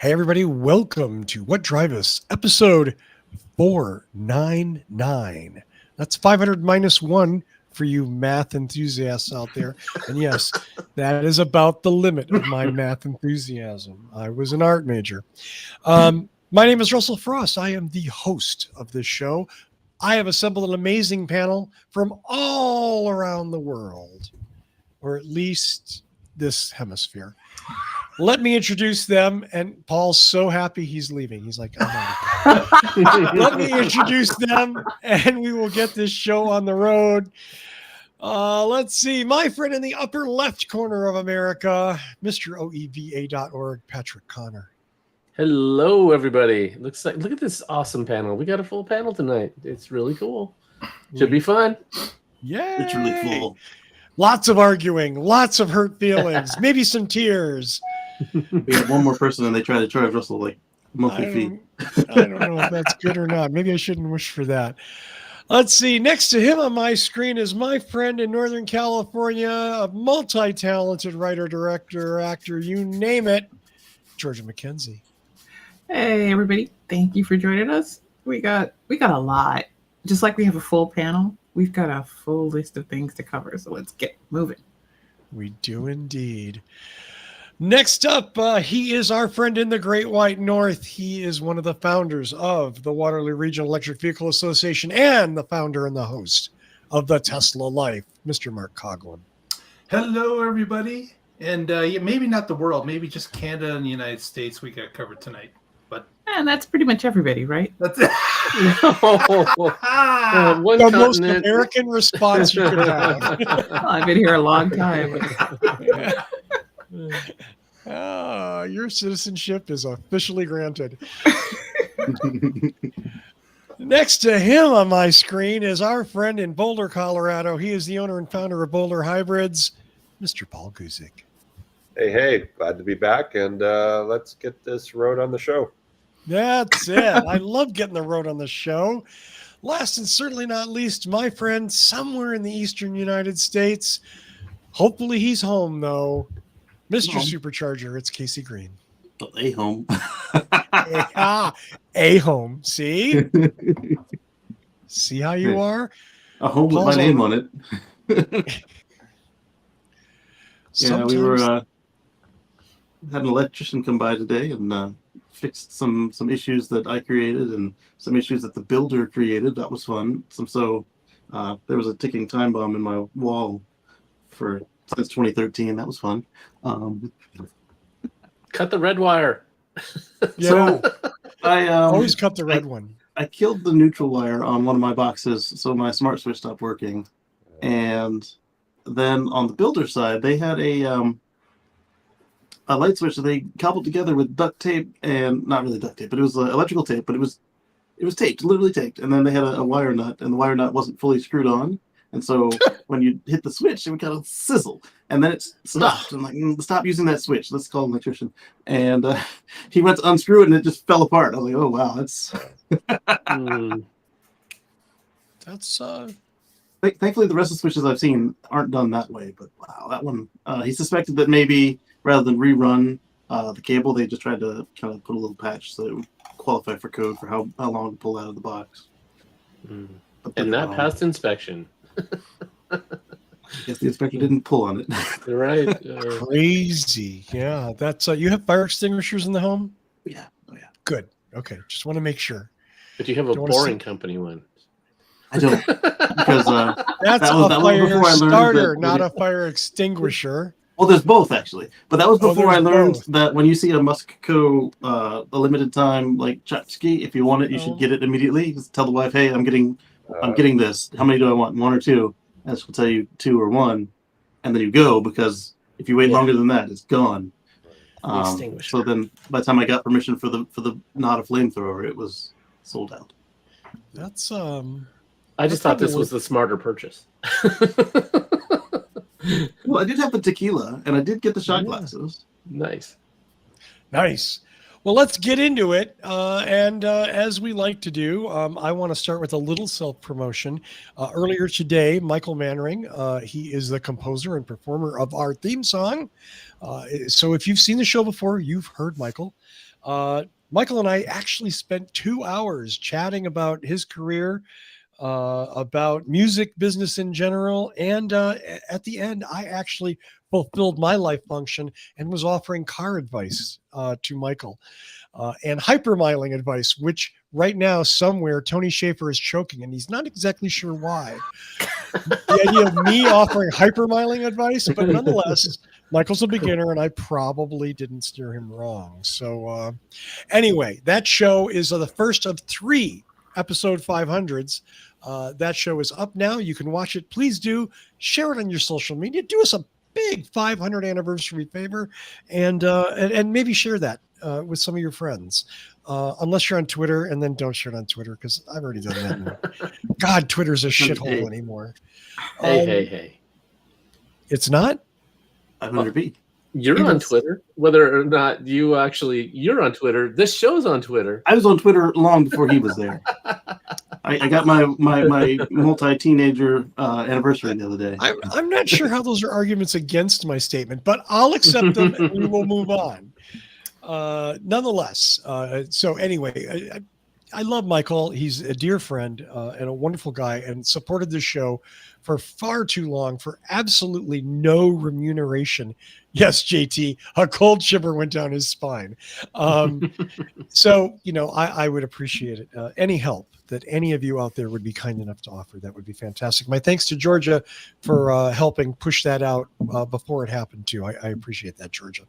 Hey, everybody, welcome to What Drive Us, episode 499. That's 500 minus one for you math enthusiasts out there. And yes, that is about the limit of my math enthusiasm. I was an art major. My name is Russell Frost. I am the host of this show. I have assembled an amazing panel from all around the world, or at least this hemisphere. Let me introduce them. And Paul's so happy he's leaving. He's like, I'm out of here. Let me introduce them, and we will get this show on the road. Let's see. My friend in the upper left corner of America, Mr. OEVA.org, Patrick Connor. Hello, everybody. Look at this awesome panel. We got a full panel tonight. It's really cool. Should be fun. Yeah. It's really cool. Lots of arguing, lots of hurt feelings, maybe some tears. We have one more person and they try to charge Russell like monthly fee. I don't know if that's good or not. Maybe I shouldn't wish for that. Let's see. Next to him on my screen is my friend in Northern California, a multi-talented writer, director, actor, you name it, Georgia McKenzie. Hey, everybody. Thank you for joining us. We got a lot. Just like we have a full panel, we've got a full list of things to cover. So let's get moving. We do indeed. Next up, he is our friend in the Great White North. He is one of the founders of the Waterloo Regional Electric Vehicle Association and the founder and the host of the Tesla Life, Mr. Mark Coughlin. Hello, everybody. And maybe not the world, maybe just Canada and the United States we got covered tonight. And that's pretty much everybody, right? That's it. One The most continent. American response you could have. Well, I've been here a long time. Your citizenship is officially granted. Next to him on my screen is our friend in Boulder, Colorado. He is the owner and founder of Boulder Hybrids, Mr. Paul Guzik. Hey, glad to be back, and let's get this road on the show. That's it. I love getting the road on the show. Last and certainly not least, my friend somewhere in the eastern United States. Hopefully he's home, though. Mr. Supercharger, it's Casey Green. A home. A home. See? See how you are? A home with my name on it. Sometimes... we were had an electrician come by today and fixed some issues that I created and some issues that the builder created. That was fun. So there was a ticking time bomb in my wall since 2013. That was fun. Cut the red wire. Yeah. So I always cut the red one. I killed the neutral wire on one of my boxes, so my smart switch stopped working. And then on the builder side, they had a light switch that they cobbled together with duct tape, and not really duct tape, but it was electrical tape, but it was taped, literally taped. And then they had a wire nut, and the wire nut wasn't fully screwed on. And so when you hit the switch, it would kind of sizzle. And then it stopped. I'm like, stop using that switch. Let's call an electrician. And he went to unscrew it, and it just fell apart. I was like, oh, wow, that's... That's... Thankfully, the rest of the switches I've seen aren't done that way. But wow, that one... he suspected that maybe rather than rerun the cable, they just tried to kind of put a little patch so it would qualify for code for how long to pull out of the box. And that passed inspection. I guess the inspector didn't pull on it. Right. Crazy. Yeah. That's you have fire extinguishers in the home? Yeah. Oh, yeah. Good. Okay. Just want to make sure. But you have a boring company one. I don't. Because that's that a fire starter, not a fire extinguisher. Well, there's both actually, but that was before I learned both. that when you see a Musco a limited time like tchotchke, if you want it, you should get it immediately. Just tell the wife, hey, I'm getting this. How many do I want? One or two? And she'll tell you 2 or 1, and then you go, because if you wait longer than that, it's gone. So then, by the time I got permission for the not a flamethrower, it was sold out. That's I just thought this was the smarter purchase. Well, I did have the tequila, and I did get the shot glasses. Nice. Well, let's get into it. And as we like to do, I want to start with a little self-promotion. Earlier today, Michael Mannering, he is the composer and performer of our theme song. So if you've seen the show before, you've heard Michael. Michael and I actually spent 2 hours chatting about his career, about music business in general. And at the end, I actually fulfilled my life function and was offering car advice to Michael and hypermiling advice, which right now somewhere Tony Schaefer is choking and he's not exactly sure why. The idea of me offering hypermiling advice, but nonetheless, Michael's a beginner and I probably didn't steer him wrong. So anyway, that show is the first of 3 episode 500s. That show is up now. You can watch it. Please do share it on your social media. Do us a big 500 anniversary favor and maybe share that with some of your friends. Unless you're on Twitter, and then don't share it on Twitter because I've already done that. God, Twitter's a shithole anymore. Hey. It's not? 500B. You're on Twitter, whether or not you're on Twitter. This show's on Twitter. I was on Twitter long before he was there. I got my multi-teenager anniversary the other day. I'm not sure how those are arguments against my statement, but I'll accept them and we will move on. Nonetheless, so anyway, I love Michael. He's a dear friend and a wonderful guy and supported this show for far too long for absolutely no remuneration. Yes, JT, a cold shiver went down his spine. So, I would appreciate it. Any help that any of you out there would be kind enough to offer, that would be fantastic. My thanks to Georgia for helping push that out before it happened too. I appreciate that, Georgia.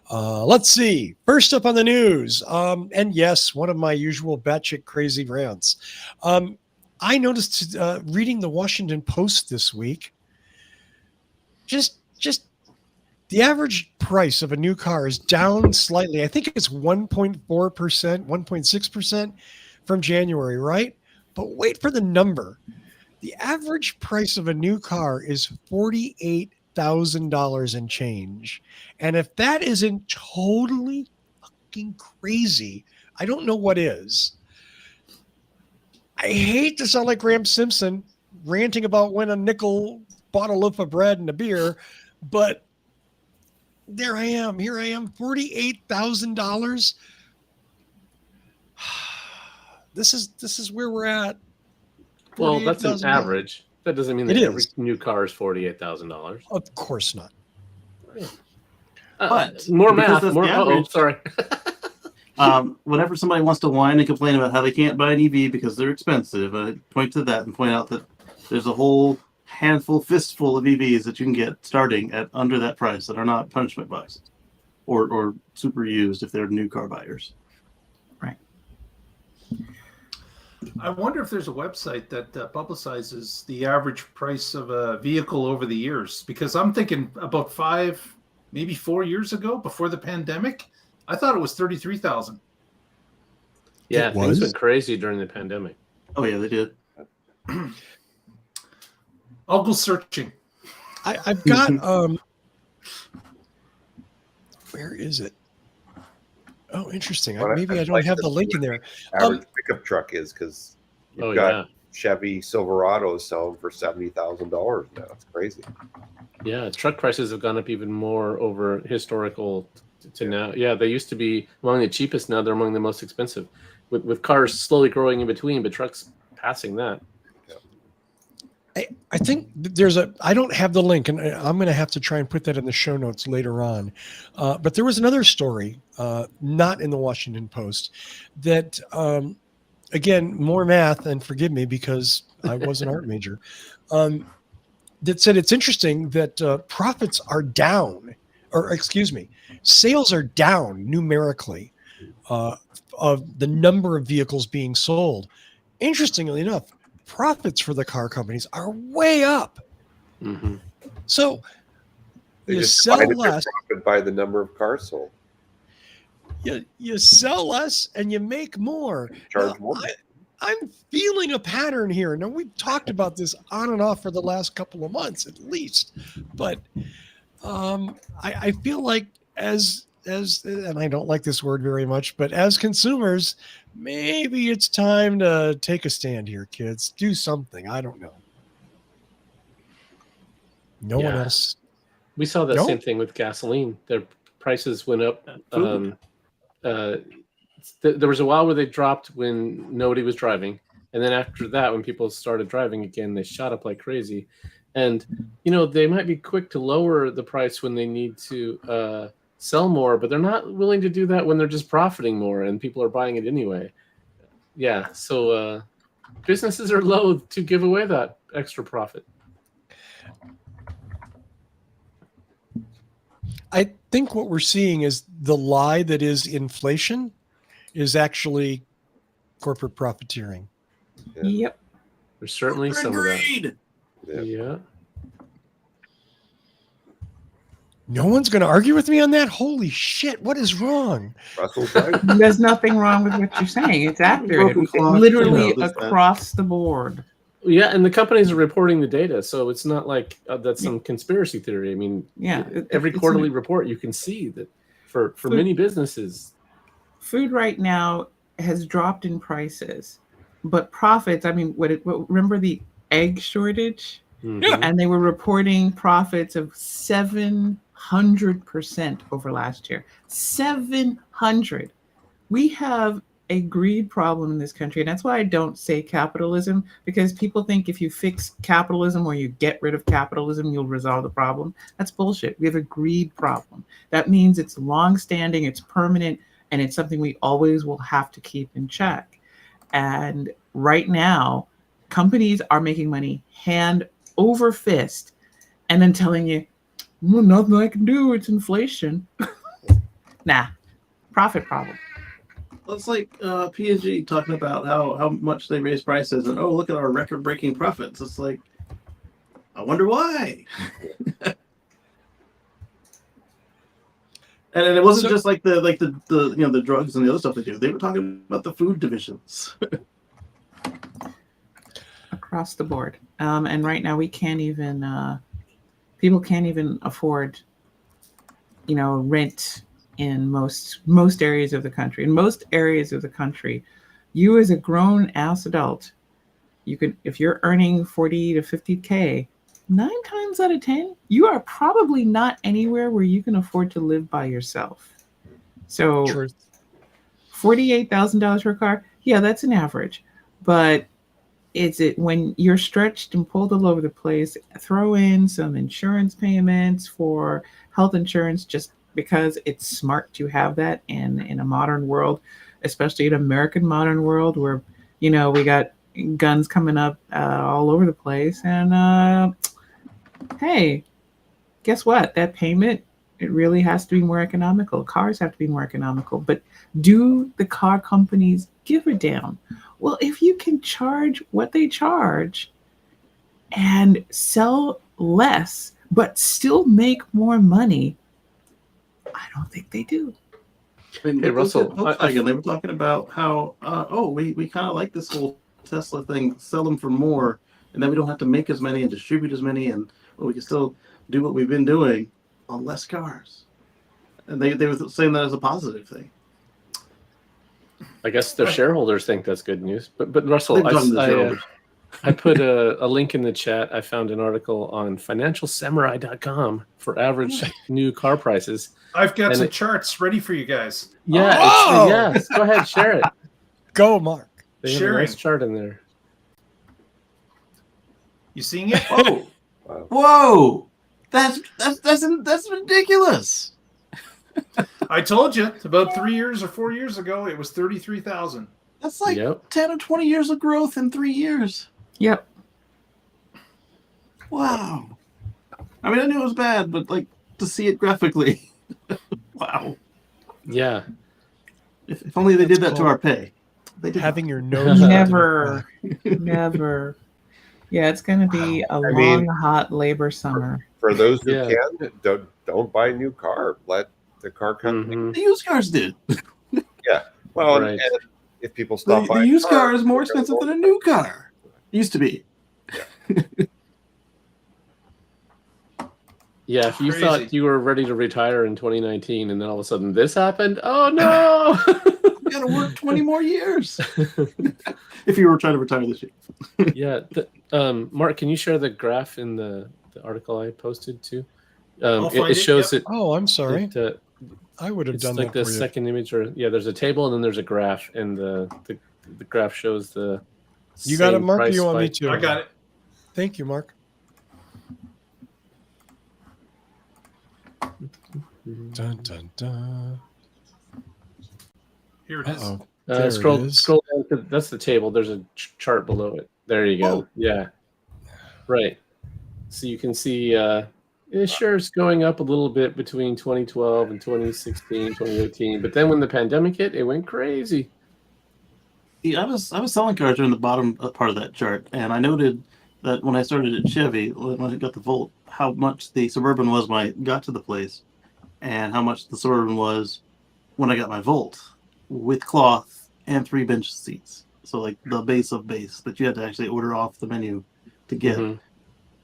Let's see. First up on the news, and yes, one of my usual batshit crazy rants. I noticed reading the Washington Post this week, just the average price of a new car is down slightly. I think it's 1.4%, 1.6% from January, right? But wait for the number. The average price of a new car is $48,000 and change. And if that isn't totally fucking crazy, I don't know what is. I hate to sound like Graham Simpson ranting about when a nickel bought a loaf of bread and a beer, but there I am. Here I am, $48,000. This is where we're at. Well, that's an average. That doesn't mean that every new car is $48,000. Of course not. But more math. Sorry. Whenever somebody wants to whine and complain about how they can't buy an EV because they're expensive, I point to that and point out that there's a whole fistful of EVs that you can get starting at under that price that are not punishment boxes or super used if they're new car buyers. Right. I wonder if there's a website that publicizes the average price of a vehicle over the years, because I'm thinking about 5, maybe 4 years ago, before the pandemic, I thought it was 33,000. Yeah, things went crazy during the pandemic. Oh yeah, they did. I'll go searching. I've got where is it? Oh, interesting. Maybe I don't have the link in there. Average pickup truck is because you've got Chevy Silverados selling for $70,000 now. It's crazy. Yeah, truck prices have gone up even more over historical to now. Yeah, they used to be among the cheapest. Now they're among the most expensive, with cars slowly growing in between, but trucks passing that. I think I don't have the link, and I'm going to have to try and put that in the show notes later on. But there was another story, not in the Washington Post, that, again, more math, and forgive me because I was an art major, that said it's interesting that profits are down, sales are down numerically of the number of vehicles being sold. Interestingly enough, profits for the car companies are way up. Mm-hmm. So They you just sell divided their less. profit by the number of cars sold. You sell less and you make more. Charge more. I'm feeling a pattern here. Now, we've talked about this on and off for the last couple of months at least, but I feel like as and I don't like this word very much, but as consumers, maybe it's time to take a stand here, kids. Do something. I don't know. No one else. We saw that same thing with gasoline. Their prices went up there was a while where they dropped when nobody was driving, and then after that, when people started driving again, they shot up like crazy. And they might be quick to lower the price when they need to sell more, but they're not willing to do that when they're just profiting more and people are buying it anyway. Yeah, so businesses are loath to give away that extra profit. I think what we're seeing is the lie that is inflation is actually corporate profiteering. Yep. There's certainly some of that. Yeah. No one's going to argue with me on that? Holy shit, what is wrong? Russell's right. There's nothing wrong with what you're saying. It's accurate. Broken clock, Literally this, that. across the board. Yeah, and the companies are reporting the data, so it's not like that's some conspiracy theory. I mean, every quarterly report you can see that for many businesses, food right now has dropped in prices, but profits. I mean, remember the egg shortage? Mhm. And they were reporting profits of 700% over last year. 700. We have a greed problem in this country, and that's why I don't say capitalism, because people think if you fix capitalism or you get rid of capitalism, you'll resolve the problem. That's bullshit. We have a greed problem. That means it's long-standing, it's permanent, and it's something we always will have to keep in check. And right now, companies are making money hand over fist and then telling you, well, nothing I can do, it's inflation. Nah, profit problem. Well, it's like P&G talking about how much they raise prices and look at our record-breaking profits. It's like, I wonder why. And it wasn't just like the drugs and the other stuff they do. They were talking about the food divisions. Across the board. And right now we can't even people can't even afford rent in most areas of the country. In most areas of the country, you as a grown ass adult, you could, if you're earning 40 to 50K, 9 times out of 10, you are probably not anywhere where you can afford to live by yourself. So Truth. $48,000 for a car, yeah, that's an average. But when you're stretched and pulled all over the place, throw in some insurance payments for health insurance just because it's smart to have that in a modern world, especially an American modern world where, we got guns coming up all over the place. And hey, guess what? That payment, it really has to be more economical. Cars have to be more economical. But do the car companies give a damn? Well, if you can charge what they charge and sell less, but still make more money, I don't think they do. I mean, Hey, Russell, they were talking about how, we kind of like this whole Tesla thing, sell them for more, and then we don't have to make as many and distribute as many, and we can still do what we've been doing on less cars. And they were saying that as a positive thing. I guess their shareholders think that's good news. But Russell, They've done the shareholders. I put a link in the chat. I found an article on financialsamurai.com for average new car prices. I've got some charts ready for you guys. Yeah, yes. Go ahead, share it. Go, Mark. They have a nice chart in there. You seeing it? Oh, whoa! That's ridiculous. I told you about 3 years or 4 years ago, it was 33,000. That's like 10 or 20 years of growth in 3 years. Yep. Wow. I mean, I knew it was bad, but to see it graphically, wow. Yeah. If only they did that to our pay. They did Having your nose. Never. Yeah, it's going to be a long, hot labor summer. For those who can, don't buy a new car. Let the car company. The used cars did. Yeah. Well, and if people stop buying the used car is more expensive than a new car. It used to be. Yeah, if you thought you were ready to retire in 2019 and then all of a sudden this happened, oh no! You got to work 20 more years. If you were trying to retire this year. Yeah. Mark, can you share the graph in the article I posted too? It shows it. Oh, I'm sorry. I would have It's done like that the for you. second image, or there's a table and then there's a graph, and the graph shows the. You got it, same Mark? price You want me spike. to? I got it. Thank you, Mark. Dun, dun, dun. Here it is. Uh-oh. There it Scroll is. down. That's the table. There's a chart below it. There you go. Whoa. Yeah. Right. So you can see it's going up a little bit between 2012 and 2016, 2018. But then when the pandemic hit, it went crazy. Yeah, I was selling cars during the bottom part of that chart, and I noted that when I started at Chevy, when I got the Volt, how much the Suburban was when I got to the place, and how much the Suburban was when I got my Volt, with cloth and 3 bench seats. So like the base of base that you had to actually order off the menu to get. Mhm.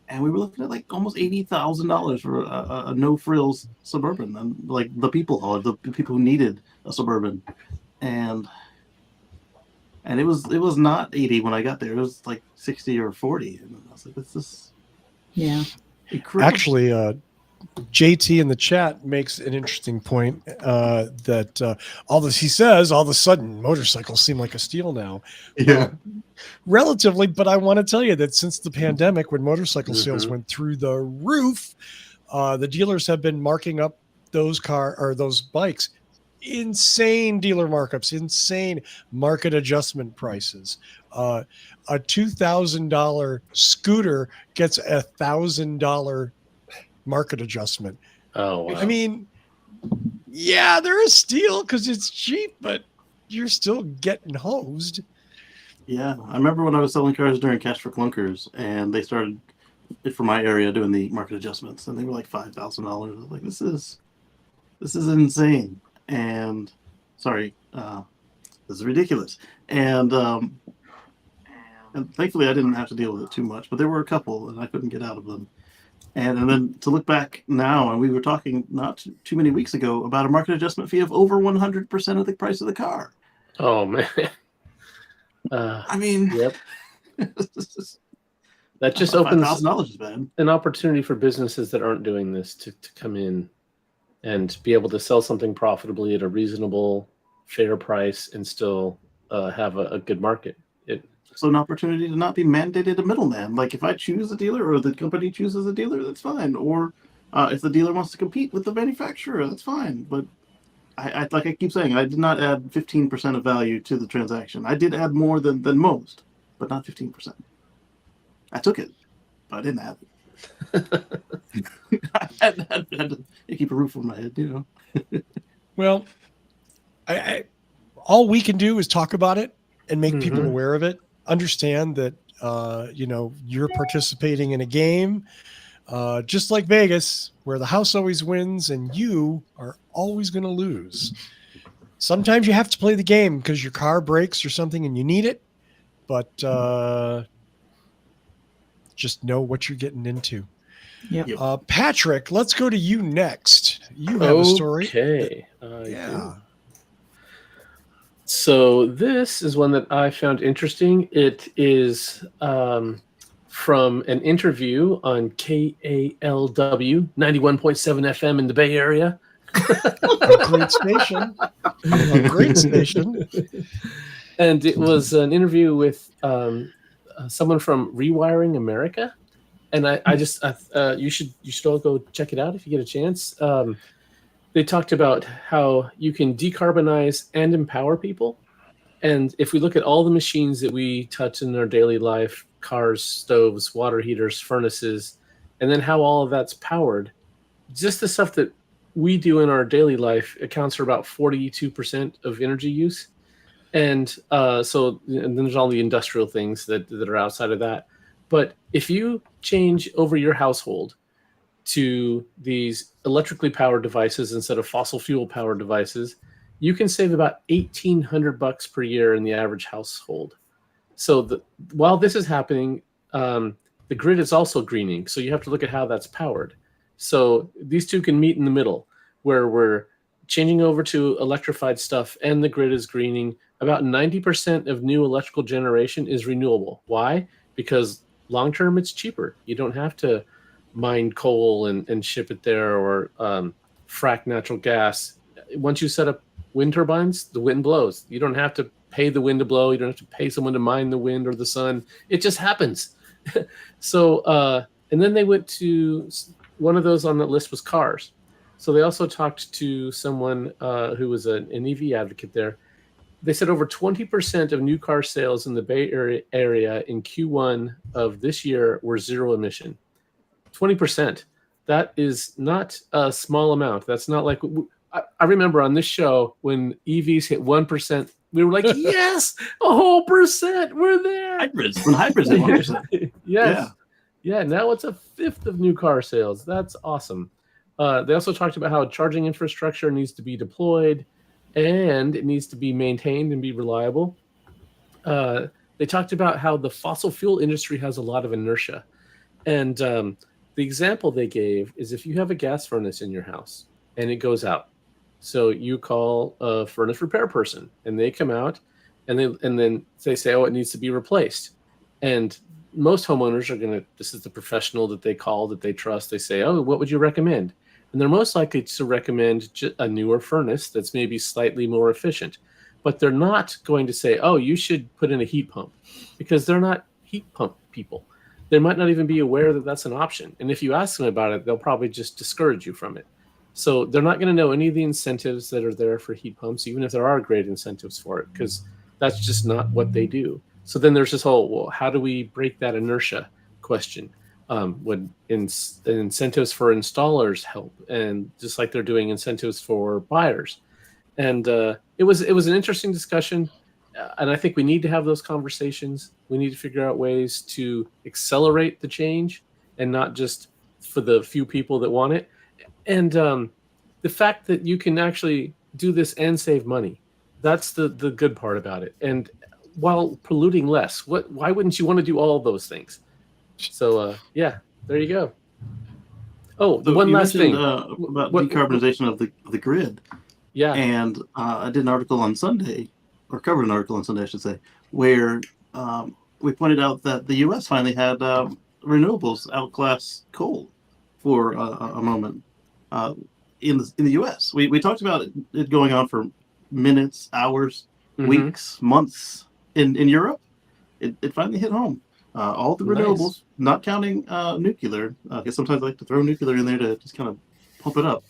And we were looking at like almost $80,000 for a no frills Suburban, and like the people hauled, the people who needed a Suburban, and it was not 80 when I got there. It was like 60 or 40, and I was like, "This is Yeah. incredible." Actually, JT in the chat makes an interesting point that all of a sudden motorcycles seem like a steal now. yeah, Relatively, but I want to tell you that since the pandemic, when motorcycle sales Mhm. went through the roof, the dealers have been marking up those bikes. Insane dealer markups, insane market adjustment prices. A $2,000 scooter gets $1,000 market adjustment. Oh wow. I mean, yeah, they're a steal because it's cheap, but you're still getting hosed. yeah. I remember when I was selling cars during Cash for Clunkers, and they started for my area doing the market adjustments, and they were like $5,000. I was like, this is insane. And sorry, this is ridiculous. And thankfully I didn't have to deal with it too much, but there were a couple, and I couldn't get out of them. And then to look back now, and we were talking not too many weeks ago about a market adjustment fee of over 100% of the price of the car. Oh man. I mean, Yep. That just $5,000 opens is bad. an opportunity for businesses that aren't doing this to come in and be able to sell something profitably at a reasonable, fair price and still have a good market. So an opportunity to not be mandated a middleman. Like if I choose a dealer or the company chooses a dealer, that's fine. Or if the dealer wants to compete with the manufacturer, that's fine. But I like I keep saying, I did not add 15% of value to the transaction. I did add more than most, but not 15%. I took it, but I didn't add it. I had to keep a roof over my head, you know. Well, I all we can do is talk about it and make people Mhm. aware of it. Understand that you're participating in a game, just like Vegas, where the house always wins and you are always going to lose. Sometimes you have to play the game because your car breaks or something and you need it, but just know what you're getting into. Yep. Patrick, let's go to you next. You have a story. Okay. Yeah. So this is one that I found interesting. It is from an interview on KALW 91.7 FM in the Bay Area. A great station. A great station. And it was an interview with someone from Rewiring America. And you should all go check it out if you get a chance. They talked about how you can decarbonize and empower people. And if we look at all the machines that we touch in our daily life, cars, stoves, water heaters, furnaces, and then how all of that's powered, just the stuff that we do in our daily life accounts for about 42% of energy use. And and then there's all the industrial things that are outside of that. But if you change over your household to these electrically powered devices instead of fossil fuel powered devices, you can save about $1,800 per year in the average household. So while this is happening, the grid is also greening. So you have to look at how that's powered. So these two can meet in the middle, where we're changing over to electrified stuff and the grid is greening. About 90% of new electrical generation is renewable. Why? Because long term it's cheaper. You don't have to mine coal and ship it there or frack natural gas. once you set up wind turbines, the wind blows. You don't have to pay the wind to blow. You don't have to pay someone to mine the wind or the sun. It just happens. So, and then they went to one of those on the list was cars. So they also talked to someone who was an EV advocate there. They said over 20% of new car sales in the Bay Area in Q1 of this year were zero emission. 20%. That is not a small amount. That's not like I remember on this show when EVs hit 1%, we were like, yes, a whole percent. We're there. Hybrids. When hybrids hit 1%. Yes. Yeah. Now it's a fifth of new car sales. That's awesome. They also talked about how charging infrastructure needs to be deployed and it needs to be maintained and be reliable. They talked about how the fossil fuel industry has a lot of inertia. And the example they gave is if you have a gas furnace in your house and it goes out, so you call a furnace repair person and they come out and then they say, oh, it needs to be replaced. And most homeowners are going to, this is the professional that they call, that they trust. They say, oh, what would you recommend? And they're most likely to recommend a newer furnace that's maybe slightly more efficient. But they're not going to say, oh, you should put in a heat pump, because they're not heat pump people. They might not even be aware that that's an option. And if you ask them about it, they'll probably just discourage you from it. So they're not going to know any of the incentives that are there for heat pumps, even if there are great incentives for it, because that's just not what they do. So then there's this whole, well, how do we break that inertia question? Would incentives for installers help? And just like they're doing incentives for buyers. And it was an interesting discussion. And I think we need to have those conversations. We need to figure out ways to accelerate the change and not just for the few people that want it. And the fact that you can actually do this and save money, that's the good part about it. And while polluting less, why wouldn't you want to do all of those things? So, yeah, there you go. Oh, So one last thing. About decarbonization of the grid. Yeah. And I did an article on Sunday, or covered an article on Sunday, I should say, where we pointed out that the U.S. finally had renewables outclass coal for a moment in the U.S. We talked about it going on for minutes, hours, weeks, months. In Europe, it finally hit home. All the renewables, not counting nuclear, because sometimes I like to throw nuclear in there to just kind of pump it up.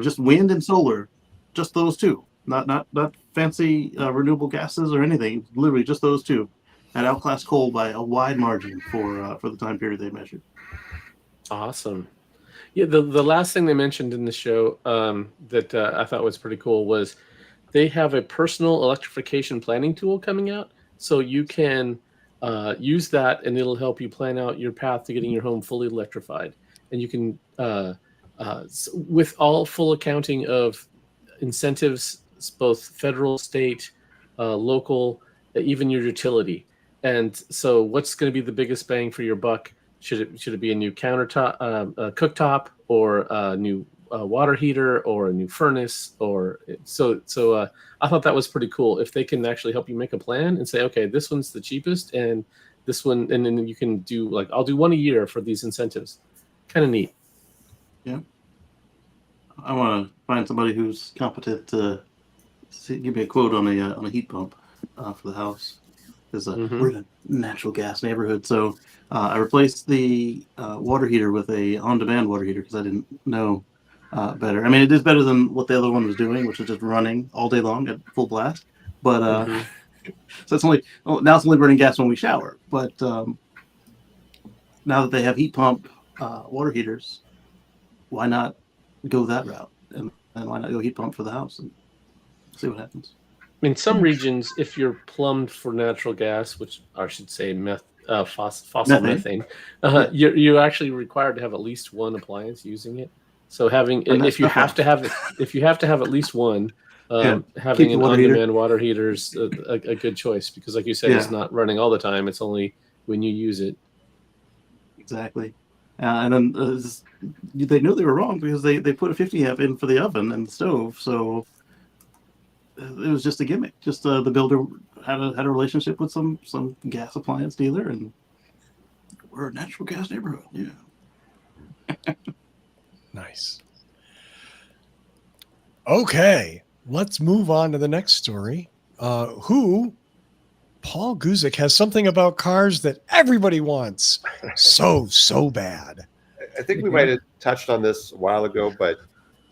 Just wind and solar, just those two. Not fancy renewable gases or anything. Literally just those two. Had outclassed coal by a wide margin for the time period they measured. Awesome. Yeah, the last thing they mentioned in the show that I thought was pretty cool was they have a personal electrification planning tool coming out. So you can use that and it'll help you plan out your path to getting your home fully electrified. And you can, with all full accounting of incentives, both federal, state, local, even your utility. And so what's going to be the biggest bang for your buck? Should it be a new countertop, cooktop, or a new water heater, or a new furnace? Or so I thought that was pretty cool. If they can actually help you make a plan and say, okay, this one's the cheapest, and this one, and then you can do like, I'll do one a year for these incentives. Kind of neat. Yeah. I want to find somebody who's competent to give me a quote on a heat pump for the house. Because we're in a natural gas neighborhood, so I replaced the water heater with a on-demand water heater because I didn't know better. I mean, it is better than what the other one was doing, which was just running all day long at full blast. But so it's now it's only burning gas when we shower. But now that they have heat pump water heaters, why not go that route? And why not go heat pump for the house and see what happens? In some regions, if you're plumbed for natural gas, which I should say fossil methane, you're actually required to have at least one appliance using it. So if you have to have at least one, having an on-demand water heater is a good choice, because, like you said, it's not running all the time. It's only when you use it. Exactly. And then they knew they were wrong because they put a 50 amp in for the oven and the stove. So it was just a gimmick. Just the builder had a relationship with some gas appliance dealer, and we're a natural gas neighborhood. Yeah. Nice. Okay, let's move on to the next story. Paul Guzik has something about cars that everybody wants so bad. I think we might have touched on this a while ago, but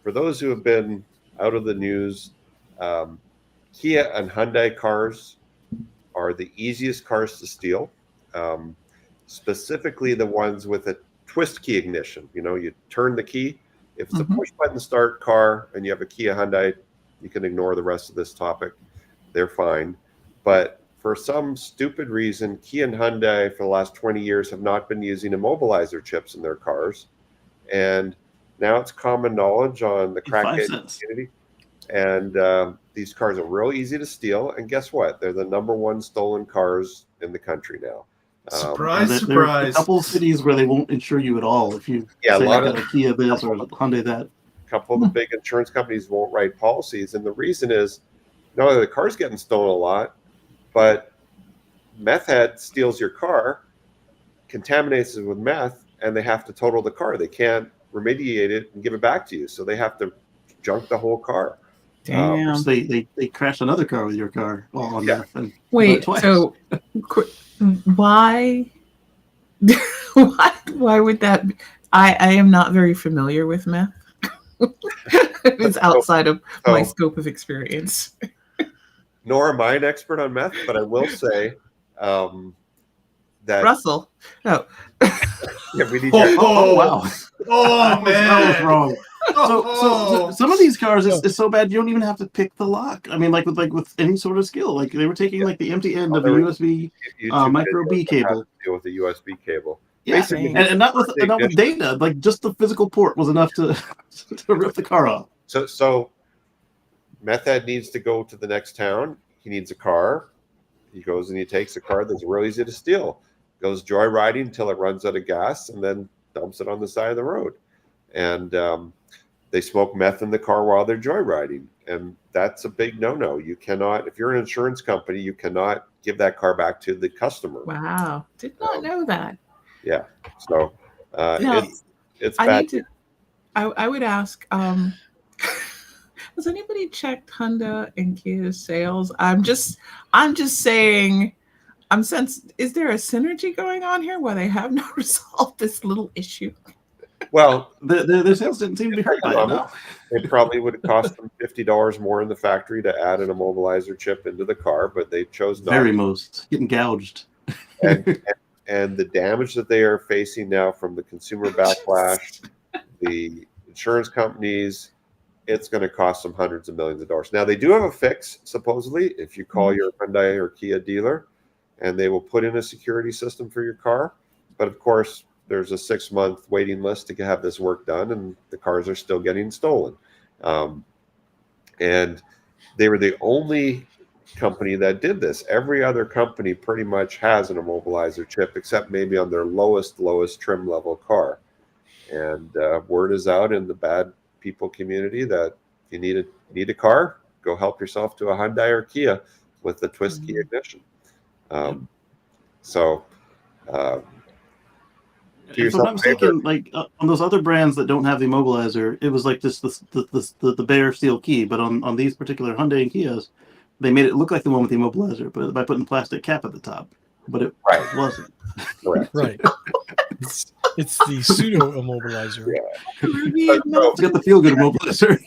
for those who have been out of the news, Kia and Hyundai cars are the easiest cars to steal, specifically the ones with a twist key ignition. You know, you turn the key. If it's a push button start car and you have a Kia Hyundai, you can ignore the rest of this topic. They're fine. But for some stupid reason, Kia and Hyundai for the last 20 years have not been using immobilizer chips in their cars. And now it's common knowledge on the crackhead community. And these cars are real easy to steal. And guess what? They're the #1 stolen cars in the country now. Surprise, There are surprise. a couple of cities where they won't insure you at all if you Yeah, say a lot I got a Kia this or a Hyundai that. A couple of the big insurance companies won't write policies. And the reason is not only the car's getting stolen a lot, but meth head steals your car, contaminates it with meth, and they have to total the car. They can't remediate it and give it back to you. So they have to junk the whole car. Damn. So they crashed another car with your car while on meth. And Wait, twice. so why why would that be? I am not very familiar with meth. It's outside of my scope of experience. Nor am I an expert on meth, but I will say that Russell. Oh. yeah, we need Oh, wow. Oh, man. That was wrong. So some of these cars is so bad you don't even have to pick the lock. I mean, like with any sort of skill. Like they were taking like the empty end of the USB micro B cable. Deal with the USB cable. Yeah, and not with data. Like just the physical port was enough to rip the car off. So meth head needs to go to the next town. He needs a car. He goes and he takes a car that's real easy to steal. Goes joyriding until it runs out of gas, and then dumps it on the side of the road. And they smoke meth in the car while they're joyriding, and that's a big no-no. You cannot, if you're an insurance company, you cannot give that car back to the customer. Wow, did not know that. Yeah, so Now, it's I bad. need to. I would ask. Has anybody checked Hyundai and Kia's sales? I'm just saying. Is there a synergy going on here where they have not resolved this little issue? Well, their sales didn't seem to be hurt by it. No. It probably would have cost them $50 more in the factory to add an immobilizer chip into the car, but they chose not. Very most getting gouged. And the damage that they are facing now from the consumer backlash, the insurance companies, it's going to cost them hundreds of millions of dollars. Now, they do have a fix, supposedly, if you call your Hyundai or Kia dealer, and they will put in a security system for your car. But of course, there's a 6-month waiting list to have this work done, and the cars are still getting stolen. And they were the only company that did this. Every other company pretty much has an immobilizer chip, except maybe on their lowest trim level car. And word is out in the bad people community that if you need a car, go help yourself to a Hyundai or Kia with the twist key ignition. If I'm not mistaken, like on those other brands that don't have the immobilizer, it was like just the bare steel key. But on these particular Hyundai and Kias, they made it look like the one with the immobilizer, but by putting plastic cap at the top. But it wasn't. Correct. Right. It's the pseudo immobilizer. It's got the feel good immobilizer.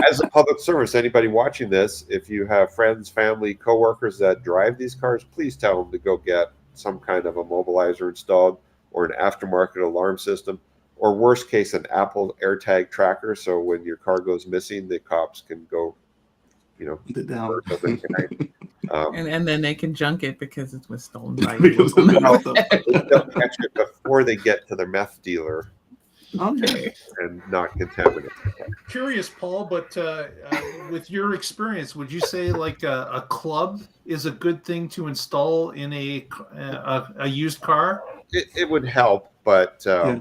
As a public service, anybody watching this, if you have friends, family, coworkers that drive these cars, please tell them to go get some kind of immobilizer installed, or an aftermarket alarm system, or worst case, an Apple AirTag tracker. So when your car goes missing, the cops can go, down. And then they can junk it because it was stolen by Because you. they'll catch it before they get to their meth dealer Okay. and not contaminate. Curious, Paul, but with your experience, would you say like a club is a good thing to install in a used car? It would help, but I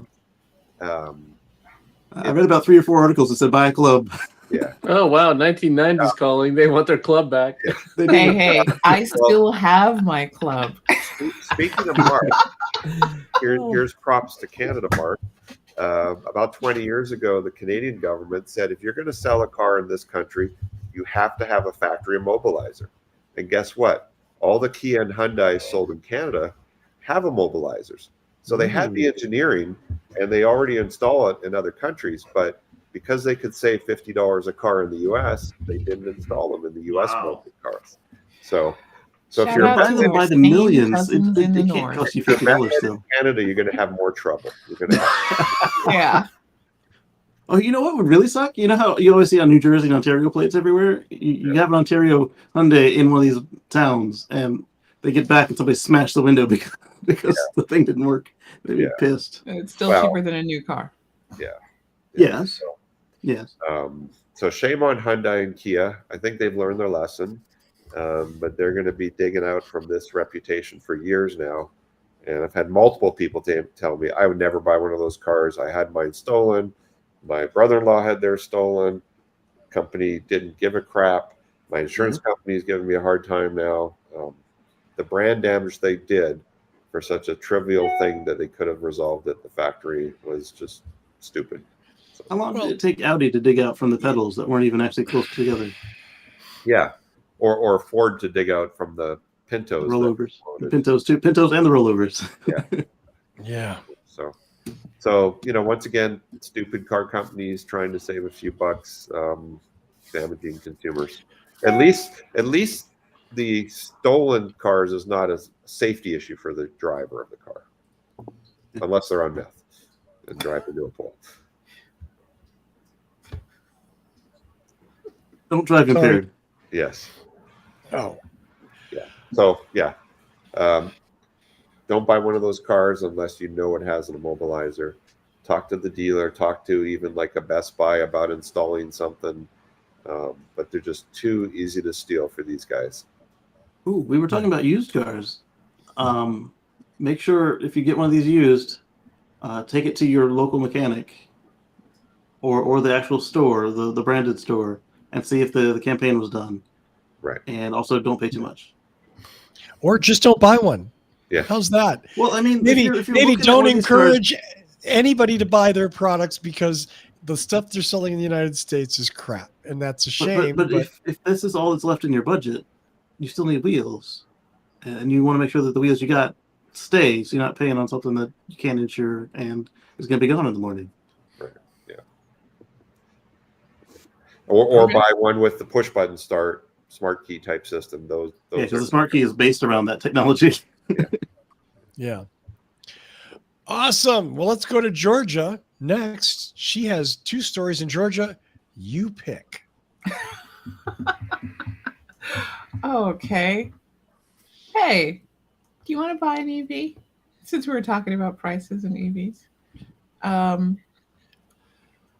read about 3 or 4 articles that said buy a club. yeah. Oh wow, 1990s calling. They want their club back. Hey, I still have my club. Speaking of Mark, here's props to Canada, Mark. about 20 years ago, the Canadian government said, if you're going to sell a car in this country, you have to have a factory immobilizer. And guess what? All the Kia and Hyundai sold in Canada have immobilizers. So they had the engineering and they already install it in other countries. But because they could save $50 a car in the US, they didn't install them in the US market cars. So if Shout you're out Rather to than our by the Spain millions, cousins it in the can't north. cost you if you're $50 in still. Canada, you're going to have more trouble. You're going to have Yeah. Oh, you know what would really suck? You know how you always see on New Jersey and Ontario plates everywhere? You have an Ontario Hyundai in one of these towns, and they get back and somebody smashed the window because the thing didn't work. They'd be pissed. It's still Well, cheaper than a new car. Yes. So, Yes. so shame on Hyundai and Kia. I think they've learned their lesson, but they're going to be digging out from this reputation for years now. And I've had multiple people tell me I would never buy one of those cars. I had mine stolen. My brother-in-law had theirs stolen. Company didn't give a crap. My insurance company is giving me a hard time now. The brand damage they did for such a trivial thing that they could have resolved at the factory was just stupid. So, How long did it take Audi to dig out from the pedals that weren't even actually close together? yeah, or Ford to dig out from the Pintos. Rollovers. The Pintos too. Pintos and the rollovers. Yeah. So once again, stupid car companies trying to save a few bucks, damaging consumers. At least the stolen cars is not a safety issue for the driver of the car, unless they're on meth and drive into a pole. Don't drive impaired. Yes. Oh. Yeah. So don't buy one of those cars unless you know it has an immobilizer. Talk to the dealer. Talk to even like a Best Buy about installing something. But they're just too easy to steal for these guys. Ooh, we were talking about used cars. Make sure if you get one of these used, take it to your local mechanic or the actual store, the branded store, and see if the campaign was done. Right. And also don't pay too much. Or just don't buy one. Yeah. How's that? Well, I mean, Maybe if you're maybe looking at don't one of these cars- encourage anybody to buy their products because the stuff they're selling in the United States is crap, and that's a shame. But if this is all that's left in your budget, you still need wheels, and you want to make sure that the wheels you got stay, so you're not paying on something that you can't insure and is going to be gone in the morning. Right. Yeah. Or buy one with the push button start, smart key type system. Those because the smart key is based around that technology. Yeah. Awesome. Well, let's go to Georgia next. She has 2 stories in Georgia. You pick. Okay. Hey, do you want to buy an EV? Since we were talking about prices and EVs.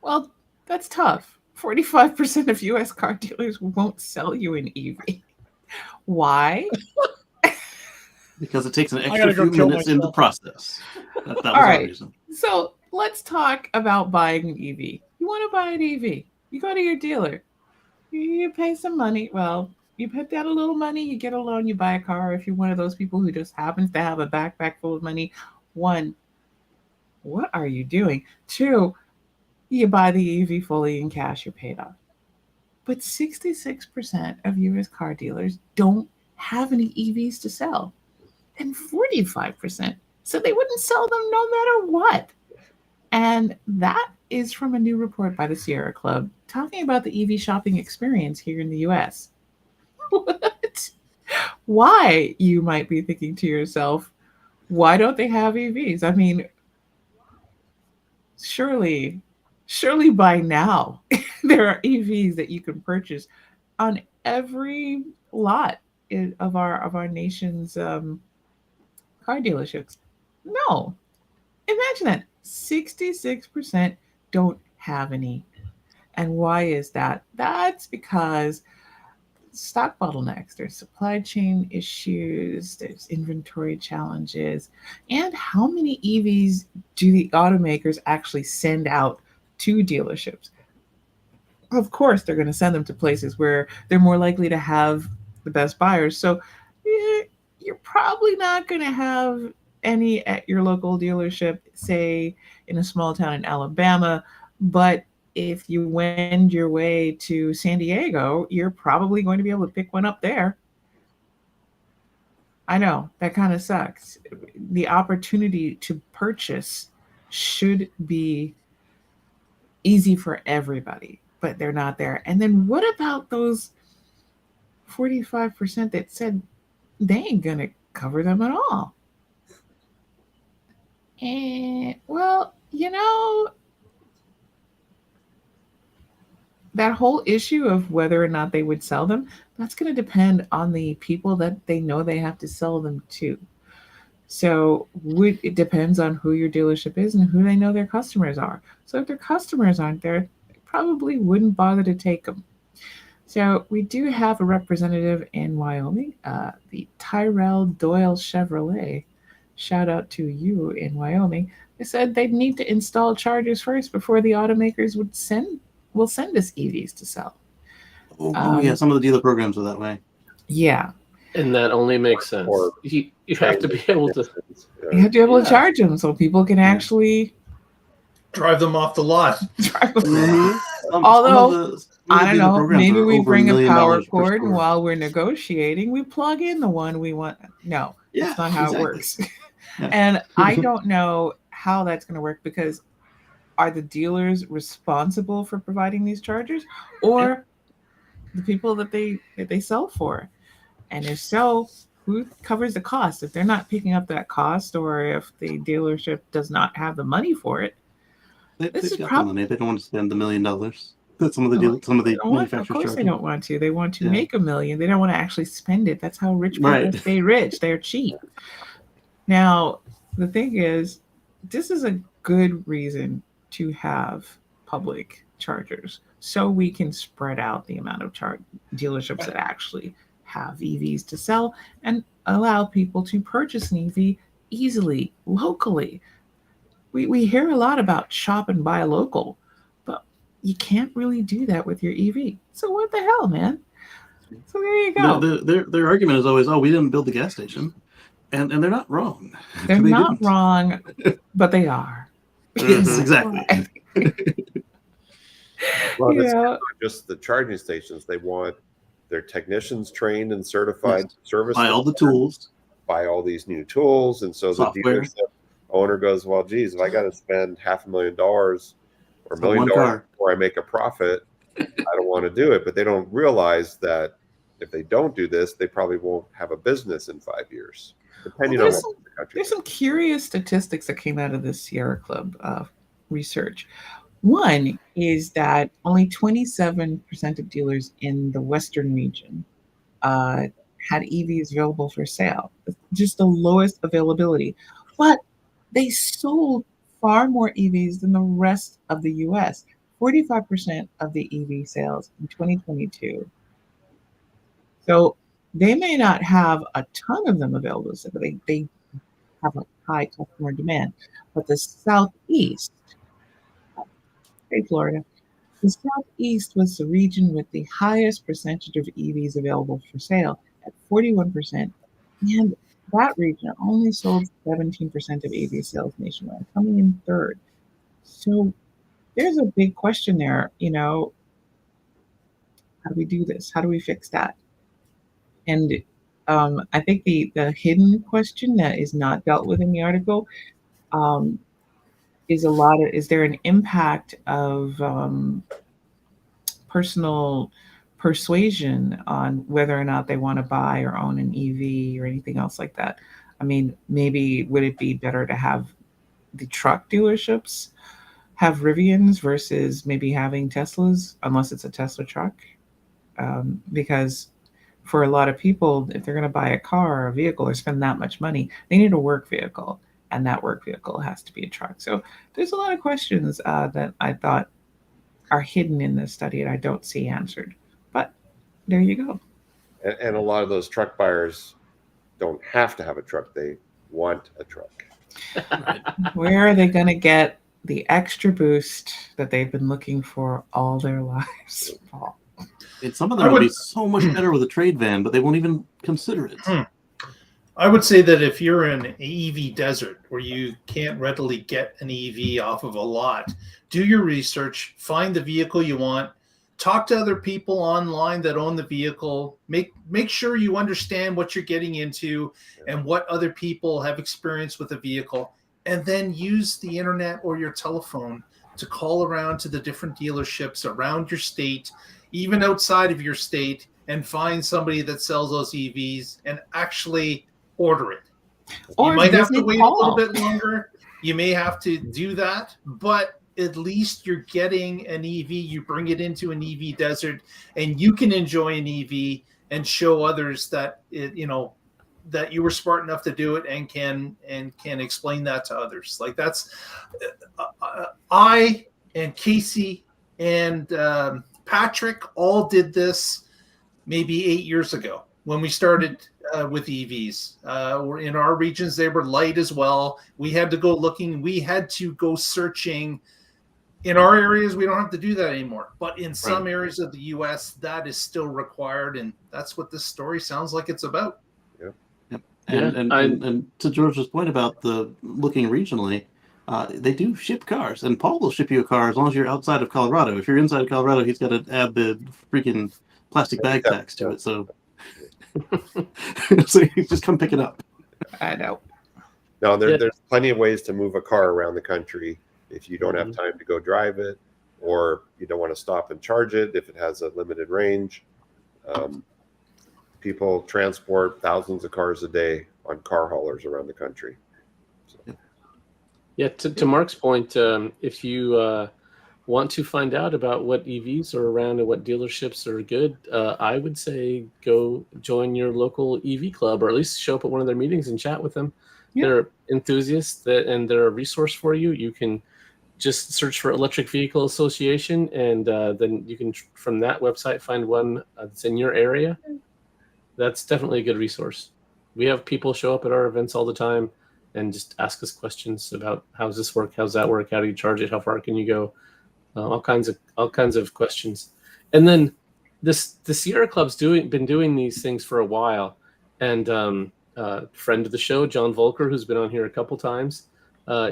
Well, that's tough. 45% of U.S. car dealers won't sell you an EV. Why? Because it takes an gotta extra go few kill minutes in the myself. process. That was All our right. reason. So let's talk about buying an EV. You want to buy an EV. You go to your dealer. You pay some money. Well, you put down a little money, you get a loan, you buy a car. If you're one of those people who just happens to have a backpack full of money, 1, what are you doing? 2, you buy the EV fully in cash, you're paid off. But 66% of U.S. car dealers don't have any EVs to sell. And 45% said they wouldn't sell them no matter what. And that is from a new report by the Sierra Club talking about the EV shopping experience here in the US. What? Why, you might be thinking to yourself, why don't they have EVs? I mean, surely by now there are EVs that you can purchase on every lot of our nation's car dealerships. No. Imagine that. 66% don't have any. And why is that? That's because stock bottlenecks, there's supply chain issues, there's inventory challenges, and how many EVs do the automakers actually send out to dealerships? Of course, they're going to send them to places where they're more likely to have the best buyers. So you're probably not going to have any at your local dealership, say in a small town in Alabama, but if you wend your way to San Diego, you're probably going to be able to pick one up there. I know that kind of sucks. The opportunity to purchase should be easy for everybody, but they're not there. And then what about those 45% that said they ain't going to cover them at all? And, well, that whole issue of whether or not they would sell them, that's going to depend on the people that they know they have to sell them to. So it depends on who your dealership is and who they know their customers are. So if their customers aren't there, they probably wouldn't bother to take them. So we do have a representative in Wyoming, the Tyrell Doyle Chevrolet. Shout out to you in Wyoming. They said they'd need to install chargers first before the automakers will send us EVs to sell. Yeah, some of the dealer programs are that way. Yeah. And that only makes sense. Or You have to be able to. You have to be able to charge them so people can actually Drive them off the lot. drive them. Mm-hmm. Although, I don't know, maybe we bring a power $1 million cord per and store. while we're negotiating, we plug in the one we want. No, Yeah, that's not how exactly. it works. Yeah. And I don't know how that's going to work, because are the dealers responsible for providing these chargers, or the people that they sell for? And if so, who covers the cost? If they're not picking up that cost, or if the dealership does not have the money for it, They've This is got prob- the money. They don't want to spend $1 million. That's some of the No, some of they the don't want, of manufacturers. course they don't want to. They want to Yeah. make $1 million. They don't want to actually spend it. That's how rich people Right. stay rich. They're cheap. Now, the thing is, this is a good reason to have public chargers, so we can spread out the amount of dealerships that actually have EVs to sell and allow people to purchase an EV easily, locally. We hear a lot about shop and buy local, but you can't really do that with your EV. So what the hell, man? So there you go. Their argument is always, "Oh, we didn't build the gas station," and they're not wrong. They're They not didn't. wrong, but they are. Yes, exactly. Well, You it's know, not just the charging stations. They want their technicians trained and certified to service. Buy all the tools. Buy all these new tools, and so Software. the dealership owner goes, "Well, geez, if I got to spend $500,000 or $1 On million one car. before I make a profit, I don't want to do it." But they don't realize that if they don't do this, they probably won't have a business in 5 years, depending on there's what the country. there's some curious statistics that came out of the Sierra Club research. One is that only 27% of dealers in the Western region had EVs available for sale, just the lowest availability. But they sold far more EVs than the rest of the US. 45% of the EV sales in 2022. So they may not have a ton of them available, but they have a high customer demand. But the Southeast, hey Florida, the Southeast was the region with the highest percentage of EVs available for sale at 41%. And that region only sold 17% of EV sales nationwide, coming in third. So there's a big question there, how do we do this? How do we fix that? And I think the hidden question that is not dealt with in the article is there an impact of personal persuasion on whether or not they want to buy or own an EV or anything else like that? I mean, maybe would it be better to have the truck dealerships have Rivians versus maybe having Teslas, unless it's a Tesla truck? Because for a lot of people, if they're going to buy a car or a vehicle or spend that much money, they need a work vehicle, and that work vehicle has to be a truck. So there's a lot of questions that I thought are hidden in this study and I don't see answered. But there you go. And a lot of those truck buyers don't have to have a truck; they want a truck. Where are they going to get the extra boost that they've been looking for all their lives, Paul? And some of them would be so much better with a trade van, but they won't even consider it. I would say that if you're in an EV desert where you can't readily get an EV off of a lot, do your research, find the vehicle you want, talk to other people online that own the vehicle, make sure you understand what you're getting into and what other people have experienced with the vehicle, and then use the internet or your telephone to call around to the different dealerships around your state, even outside of your state, and find somebody that sells those EVs and actually order it. Or you might have to visit wait Paul. a little bit longer. You may have to do that, but at least you're getting an EV. You bring it into an EV desert, and you can enjoy an EV and show others that that you were smart enough to do it and can explain that to others. Like that's I and Casey and Patrick all did this maybe 8 years ago when we started with EVs. In our regions, they were light as well. We had to go looking. We had to go searching. In our areas, we don't have to do that anymore. But in some areas of the U.S., that is still required, and that's what this story sounds like it's about. Yep. And to George's point about the looking regionally, they do ship cars, and Paul will ship you a car as long as you're outside of Colorado. If you're inside of Colorado, he's got to add the freaking plastic bag tax to it. So, so you just come pick it up. I know. No, there's plenty of ways to move a car around the country if you don't have time to go drive it, or you don't want to stop and charge it if it has a limited range. People transport thousands of cars a day on car haulers around the country. So. Yeah, to Mark's point, if you want to find out about what EVs are around and what dealerships are good, I would say go join your local EV club, or at least show up at one of their meetings and chat with them. Yeah. They're enthusiasts and they're a resource for you. You can just search for Electric Vehicle Association, and then you can, from that website, find one that's in your area. That's definitely a good resource. We have people show up at our events all the time and just ask us questions about how does this work, how's that work, how do you charge it, how far can you go, all kinds of questions. And then the Sierra Club's been doing these things for a while, and friend of the show, John Volker, who's been on here a couple times,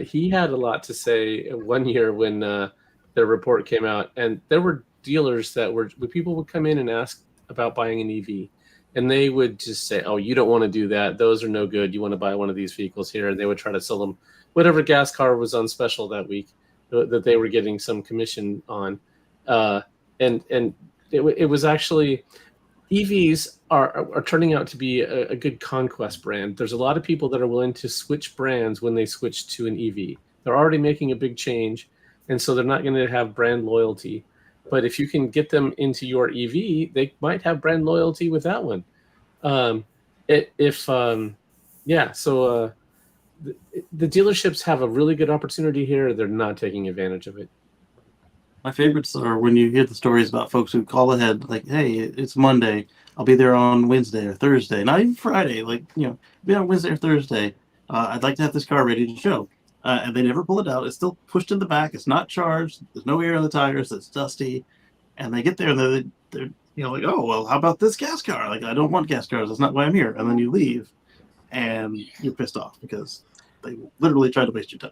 he had a lot to say one year when their report came out, and there were dealers people would come in and ask about buying an EV, and they would just say, "Oh, you don't want to do that. Those are no good. You want to buy one of these vehicles here." And they would try to sell them whatever gas car was on special that week that they were getting some commission on, and it was actually. EVs are turning out to be a good conquest brand. There's a lot of people that are willing to switch brands when they switch to an EV. They're already making a big change, and so they're not going to have brand loyalty. But if you can get them into your EV, they might have brand loyalty with that one. So the dealerships have a really good opportunity here. They're not taking advantage of it. My favorites are when you hear the stories about folks who call ahead, like, "Hey, it's Monday. I'll be there on Wednesday or Thursday, not even Friday. Like, be on Wednesday or Thursday. I'd like to have this car ready to show." And they never pull it out. It's still pushed in the back. It's not charged. There's no air in the tires. It's dusty. And they get there and they're like, "Oh, well, how about this gas car? Like, I don't want gas cars. That's not why I'm here." And then you leave, and you're pissed off because they literally tried to waste your time.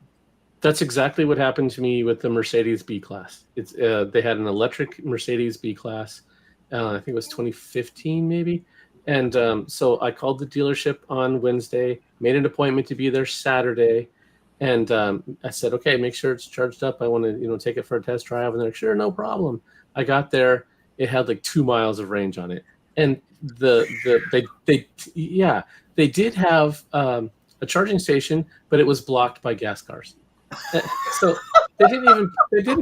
That's exactly what happened to me with the Mercedes B-Class. They had an electric Mercedes B-Class. I think it was 2015 maybe. And so I called the dealership on Wednesday, made an appointment to be there Saturday. And I said, "Okay, make sure it's charged up. I want to, take it for a test drive." And they're like, "Sure, no problem." I got there. It had like 2 miles of range on it. And they did have a charging station, but it was blocked by gas cars. So they didn't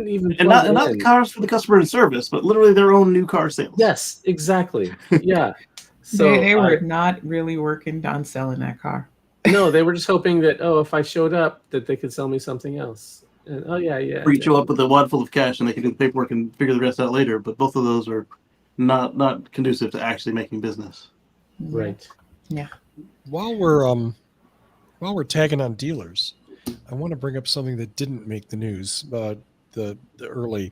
even and not the cars for the customer and service, but literally their own new car sales. Yes, exactly. Yeah. So they were not really working on selling that car. No, they were just hoping that if I showed up, that they could sell me something else. And, or you show up with a wad full of cash and they can do the paperwork and figure the rest out later. But both of those are not conducive to actually making business. Right. Yeah. While we're tagging on dealers, I want to bring up something that didn't make the news. The early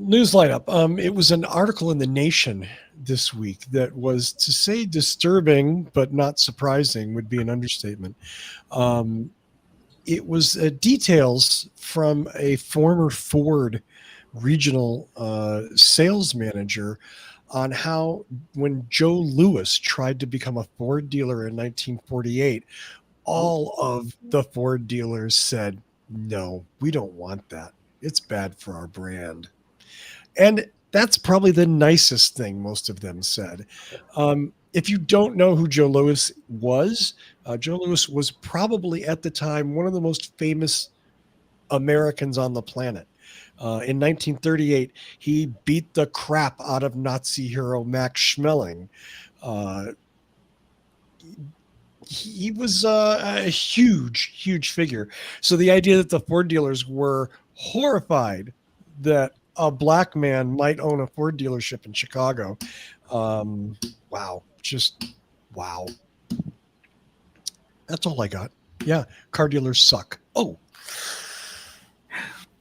News lineup. It was an article in The Nation this week that was, to say disturbing but not surprising would be an understatement. It was details from a former Ford regional sales manager on how when Joe Louis tried to become a Ford dealer in 1948, all of the Ford dealers said, no, we don't want that. It's bad for our brand. And that's probably the nicest thing most of them said. If you don't know who Joe Louis was probably at the time one of the most famous Americans on the planet. In 1938, he beat the crap out of Nazi hero Max Schmeling. He was a huge, huge figure. So the idea that the Ford dealers were horrified that a black man might own a Ford dealership in Chicago. Wow. Just wow. That's all I got. Yeah. Car dealers suck. Oh.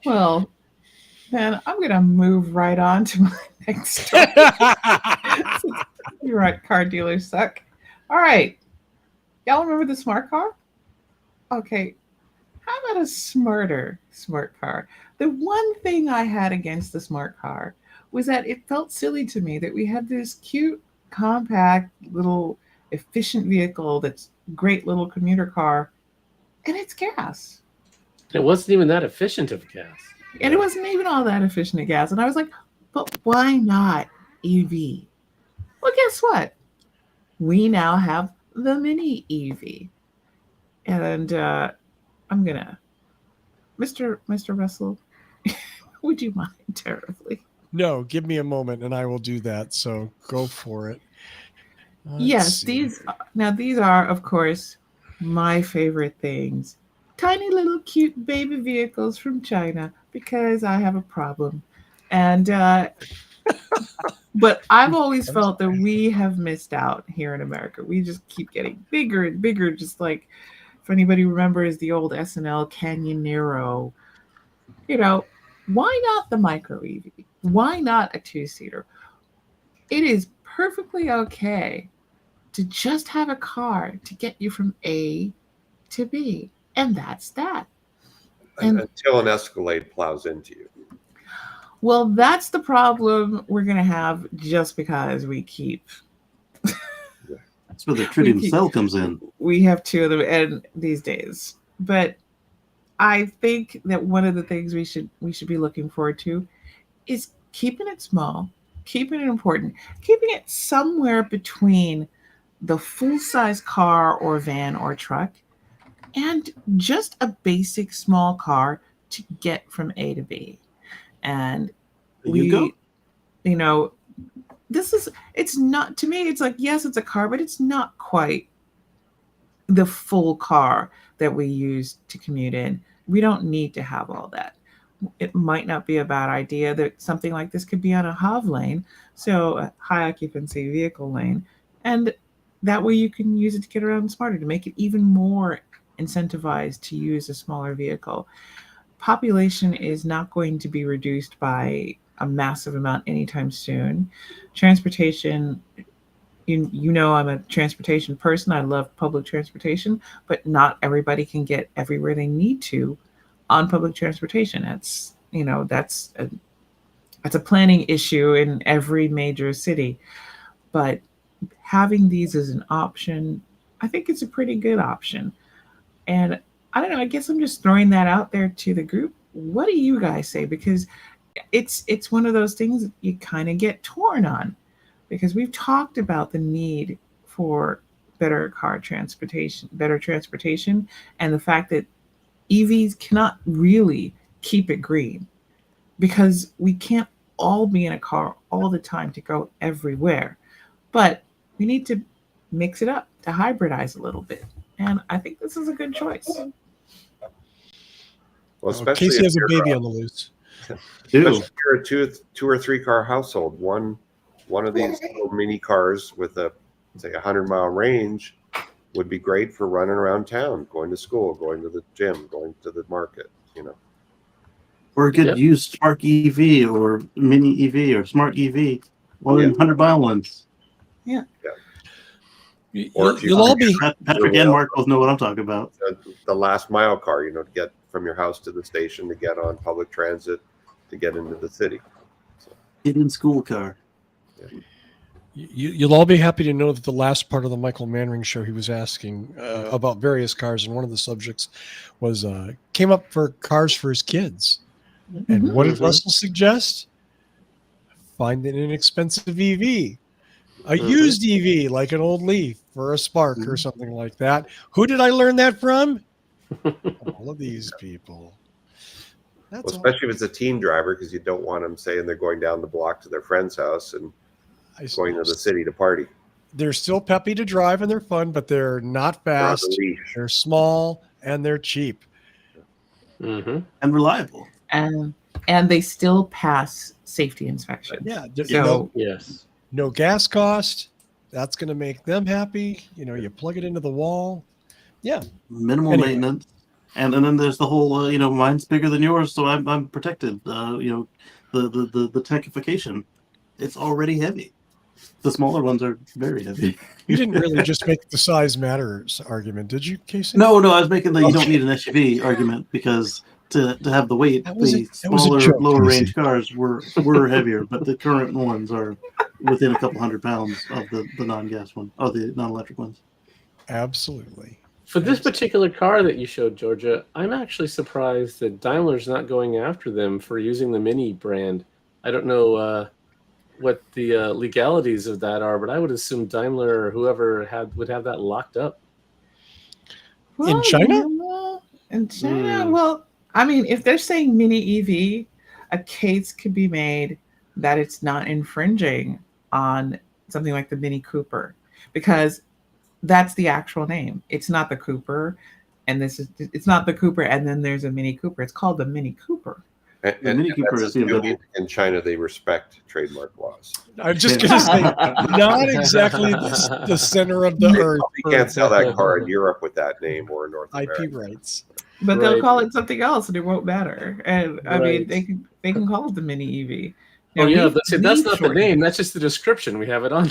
Well, then I'm going to move right on to my next story. You're right. Car dealers suck. All right. Y'all remember the smart car? Okay. How about a smarter smart car? The one thing I had against the smart car was that it felt silly to me that we had this cute, compact, little efficient vehicle that's great little commuter car, and it's gas. It wasn't even that efficient of gas. And it wasn't even all that efficient at gas. And I was like, but why not EV? Well, guess what? We now have the mini EV. And I'm going to, Mr. Russell, would you mind terribly? No, give me a moment and I will do that. So go for it. Yes, these are, of course, my favorite things. Tiny little cute baby vehicles from China because I have a problem. And but I've always felt that we have missed out here in America. We just keep getting bigger and bigger, just like if anybody remembers the old SNL Canyonero. You know, why not the micro EV? Why not a two-seater? It is perfectly okay to just have a car to get you from A to B. And that's that. And until an Escalade plows into you. Well, that's the problem we're going to have just because we keep. That's where the tritium cell comes in. We have two of them and these days. But I think that one of the things we should be looking forward to is keeping it small, keeping it important, keeping it somewhere between the full-size car or van or truck and just a basic small car to get from A to B. And it's not, to me, it's like, yes, it's a car, but it's not quite the full car that we use to commute in. We don't need to have all that. It might not be a bad idea that something like this could be on a HOV lane, so a high occupancy vehicle lane, and that way you can use it to get around smarter, to make it even more incentivized to use a smaller vehicle. Population is not going to be reduced by a massive amount anytime soon. Transportation, you know, I'm a transportation person. I love public transportation, but not everybody can get everywhere they need to on public transportation. That's a planning issue in every major city. But having these as an option, I think it's a pretty good option. And I don't know, I guess I'm just throwing that out there to the group. What do you guys say? Because it's one of those things that you kind of get torn on, because we've talked about the need for better transportation, and the fact that EVs cannot really keep it green because we can't all be in a car all the time to go everywhere. But we need to mix it up, to hybridize a little bit. And I think this is a good choice. Well, especially Casey has a baby on the loose. Especially if you're a two or three car household, one of these little mini cars with a 100-mile range would be great for running around town, going to school, going to the gym, going to the market. Or a good Yep. used Spark EV or Mini EV or Smart EV. One Yeah. 100-mile ones. Or if you You'll all be Patrick and Mark both know what I'm talking about. the last mile car, to get from your house to the station, to get on public transit, to get into the city. Hidden school car. you'll all be happy to know that the last part of the Michael Manring show, he was asking about various cars, and one of the subjects was came up for cars for his kids. And what did Russell suggest? Find an inexpensive EV, a used EV like an old Leaf or a Spark or something like that. Who did I learn that from? All of these people. That's Especially if it's a teen driver, because you don't want them saying they're going down the block to their friend's house and going to the city to party. They're still peppy to drive and they're fun, but they're not They're on fast. the leash. They're small and they're cheap. Mm-hmm. And reliable. And they still pass safety inspection. Yeah. So No gas cost. That's going to make them happy. You plug it into the wall. Yeah. Minimal maintenance. And then there's the whole, mine's bigger than yours, so I'm protected. The techification. It's already heavy. The smaller ones are very heavy. You didn't really just make the size matters argument, did you, Casey? No, I was making the you don't need an SUV argument, because to have the weight, the smaller, lower range cars were heavier, but the current ones are within a couple 100 pounds of the non-gas one, or the non-electric ones. Absolutely. For this particular car that you showed, Georgia, I'm actually surprised that Daimler's not going after them for using the Mini brand. I don't know what the legalities of that are, but I would assume Daimler or whoever would have that locked up. In China? In China, well, I mean, if they're saying Mini EV, a case could be made that it's not infringing on something like the Mini Cooper, because that's the actual name. It's not the Cooper, and it's not the Cooper, and then there's a Mini Cooper. It's called the Mini Cooper. The Mini Cooper is in China, they respect trademark laws. I'm just going to say, not exactly the center of the earth. You can't sell that car in Europe with that name or in North America. IP rights. But they'll call it something else, and it won't matter. And I mean, they can call it the Mini EV. Now, that's not the name. That's just the description. We have it on.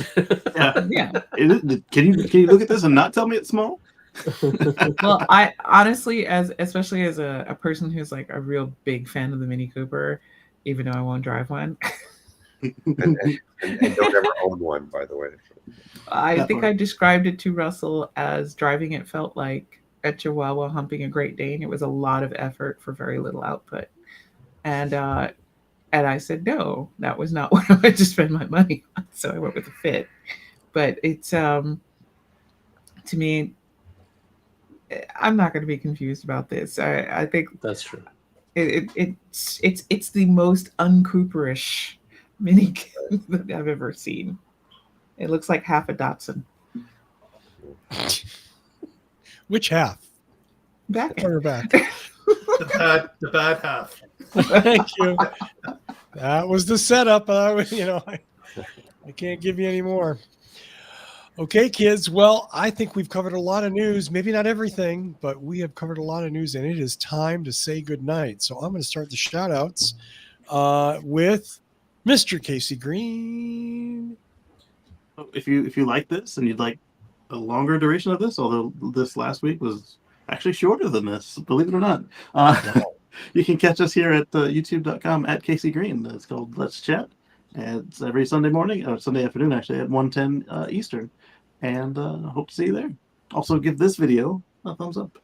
Yeah. Can you look at this and not tell me it's small? Well, I honestly, especially as a person who's like a real big fan of the Mini Cooper, even though I won't drive one. and don't ever own one, by the way. I think I described it to Russell as driving it felt like a Chihuahua humping a Great Dane. It was a lot of effort for very little output. And I said, no, that was not what I wanted to spend my money on. So I went with the Fit. But it's, to me, I'm not going to be confused about this. I think that's true. It's the most uncooperish Mini that I've ever seen. It looks like half a Datsun. Which half? Back. Or back? The bad half. Thank you. That was the setup. I can't give you any more. Okay, kids. Well, I think we've covered a lot of news. Maybe not everything, but we have covered a lot of news, and it is time to say goodnight. So I'm going to start the shout-outs with Mr. Casey Green. If you like this and you'd like a longer duration of this, although this last week was actually shorter than this, believe it or not, you can catch us here at youtube.com at Casey Green. It's called Let's Chat. And it's every Sunday morning, or Sunday afternoon, actually, at 1:10 Eastern. And hope to see you there. Also, give this video a thumbs up.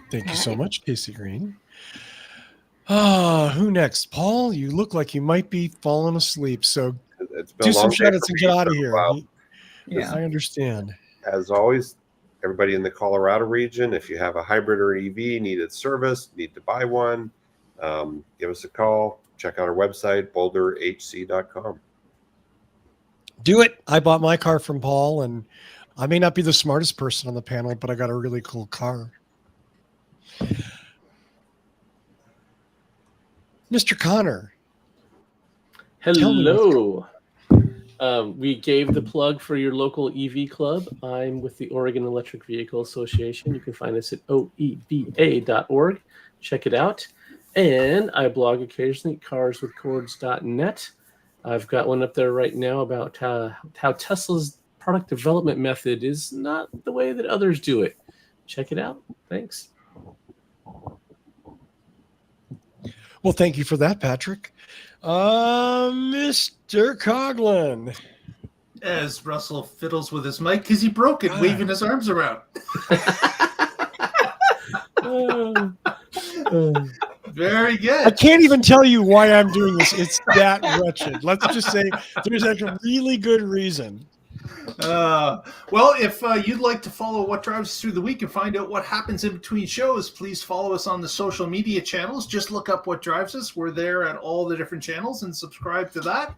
Thank you so much, Casey Green. Who next? Paul, you look like you might be falling asleep. So do some shout-outs and get out of here. Yeah, I understand. As always, everybody in the Colorado region, if you have a hybrid or an EV, needed service, need to buy one, give us a call. Check out our website, boulderhc.com. Do it. I bought my car from Paul, and I may not be the smartest person on the panel, but I got a really cool car. Mr. Connor. Hello. We gave the plug for your local EV club. I'm with the Oregon Electric Vehicle Association. You can find us at oeva.org. Check it out. And I blog occasionally at carswithcords.net. I've got one up there right now about how Tesla's product development method is not the way that others do it. Check it out. Thanks. Well, thank you for that, Patrick. Mr. Coughlin. As Russell fiddles with his mic because he broke it, waving his arms around. Very good. I can't even tell you why I'm doing this. It's that wretched. Let's just say there's a really good reason. Well, if you'd like to follow what drives us through the week and find out what happens in between shows, please follow us on the social media channels. Just look up What Drives Us. We're there at all the different channels and subscribe to that.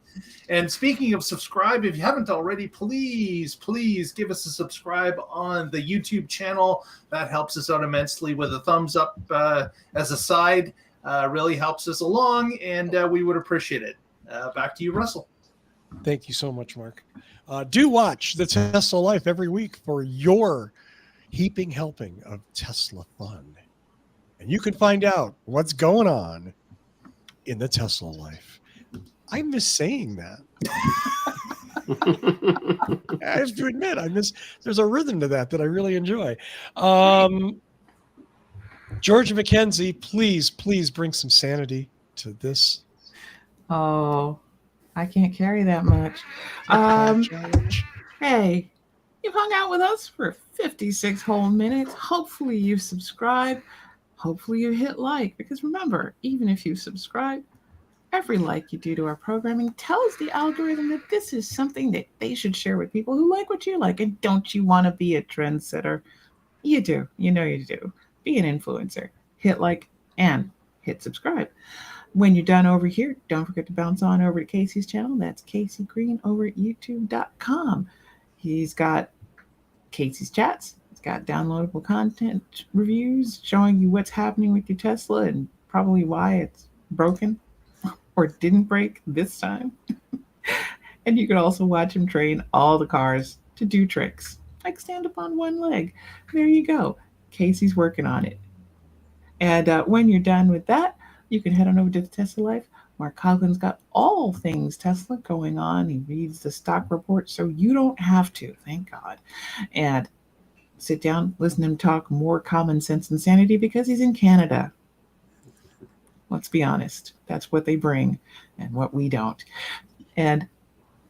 And speaking of subscribe, if you haven't already, please give us a subscribe on the YouTube channel. That helps us out immensely with a thumbs up as a side. Really helps us along, and we would appreciate it. Back to you, Russell. Thank you so much, Mark. Do watch the Tesla Life every week for your heaping helping of Tesla fun. And you can find out what's going on in the Tesla Life. I miss saying that. I have to admit, there's a rhythm to that I really enjoy. George McKenzie, please bring some sanity to this. Oh, I can't carry that much. Hey, you've hung out with us for 56 whole minutes. Hopefully you've subscribed. Hopefully you hit like, because remember, even if you subscribe, every like you do to our programming tells the algorithm that this is something that they should share with people who like what you like. And don't you want to be a trendsetter? You do. You know you do. Be an influencer. Hit like and hit subscribe. When you're done over here, don't forget to bounce on over to Casey's channel. That's Casey Green over at youtube.com. He's got Casey's chats. He's got downloadable content reviews showing you what's happening with your Tesla and probably why it's broken or didn't break this time. And you can also watch him train all the cars to do tricks, like stand up on one leg. There you go. Casey's working on it. And when you're done with that, you can head on over to the Tesla Life. Mark Coughlin's got all things Tesla going on. He reads the stock report, so you don't have to, thank God. And sit down, listen to him talk more common sense and sanity because he's in Canada. Let's be honest. That's what they bring and what we don't. And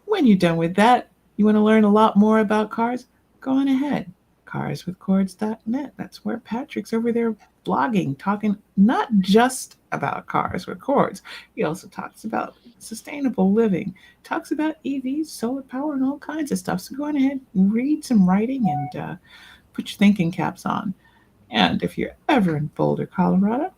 when you're done with that, you want to learn a lot more about cars? Go on ahead. carswithcords.net. That's where Patrick's over there blogging, talking not just about cars with cords. He also talks about sustainable living, talks about EVs, solar power, and all kinds of stuff. So go on ahead, read some writing, and put your thinking caps on. And if you're ever in Boulder, Colorado,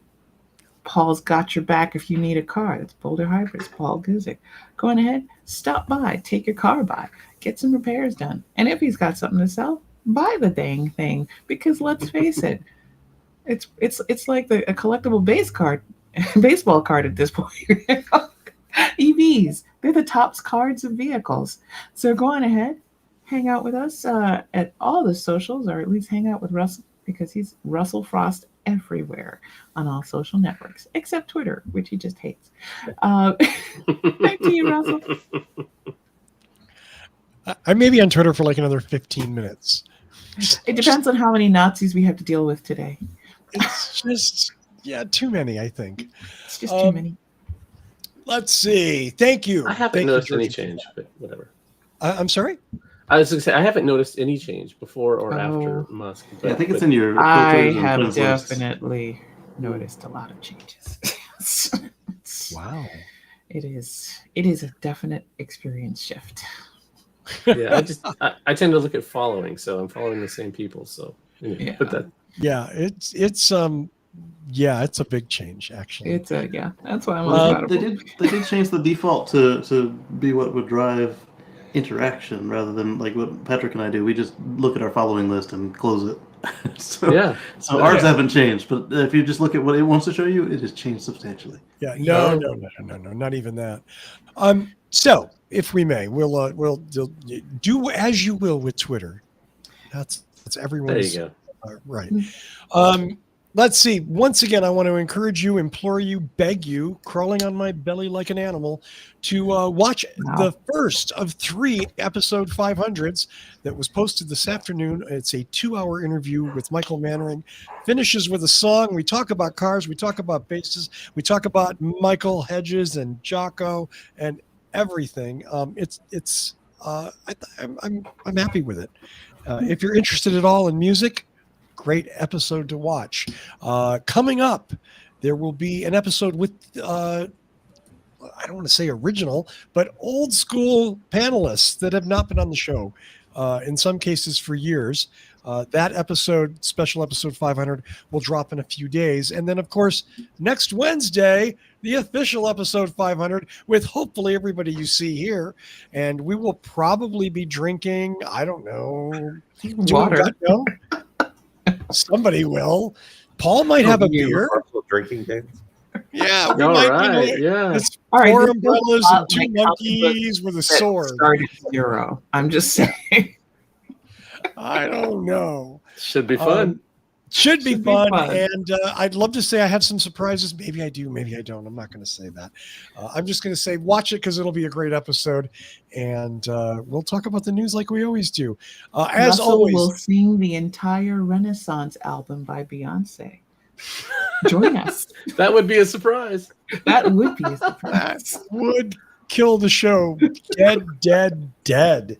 Paul's got your back if you need a car. That's Boulder Hybrids, Paul Guzik. Go on ahead, stop by, take your car by, get some repairs done. And if he's got something to sell, buy the dang thing. Because let's face it, it's like a collectible baseball card at this point. EVs, they're the top cards of vehicles. So go on ahead, hang out with us at all the socials, or at least hang out with Russell, because he's Russell Frost everywhere on all social networks, except Twitter, which he just hates. Back to you, Russell. I may be on Twitter for like another 15 minutes. It depends on how many Nazis we have to deal with today. It's just, too many, I think. It's just too many. Let's see. Thank you. I haven't noticed any change, but whatever. I'm sorry? I was going to say, I haven't noticed any change before or after Musk. Yeah, I think it's in your. I have definitely noticed a lot of changes. Wow. It is a definite experience shift. Yeah, I tend to look at following, so I'm following the same people. So anyway, Yeah. but that. Yeah, it's a big change actually. That's why I'm they did change the default to be what would drive interaction rather than like what Patrick and I do. We just look at our following list and close it. So ours haven't changed, but if you just look at what it wants to show you, it has changed substantially. Yeah, no, not even that. So if we may, we'll do as you will with Twitter. That's everyone's. There you go. Right. Let's see. Once again, I want to encourage you, implore you, beg you, crawling on my belly like an animal, to watch the first of 3 episode 500s that was posted this afternoon. It's a 2-hour interview with Michael Mannering. Finishes with a song. We talk about cars. We talk about bases. We talk about Michael Hedges and Jocko and everything. I'm happy with it. If you're interested at all in music, great episode to watch. Coming up, there will be an episode with, I don't want to say original, but old school panelists that have not been on the show, in some cases for years. That episode, special episode 500, will drop in a few days. And then, of course, next Wednesday, the official episode 500 with hopefully everybody you see here. And we will probably be drinking, I don't know, Water. Somebody will. Paul might have a beer. Drinking games. Yeah, we All might. right. Yeah. It's All right, 4 this umbrellas and 2 like monkeys with a sword. Started 0. I'm just saying. I don't know. Should be fun. Should be Should be fun. fun. And I'd love to say I have some surprises. Maybe I do. Maybe I don't. I'm not going to say that. I'm just going to say watch it because it'll be a great episode. And we'll talk about the news like we always do. As Russell always, will sing the entire Renaissance album by Beyonce. Join us. That would be a surprise. That would be a that surprise. would kill the show. Dead.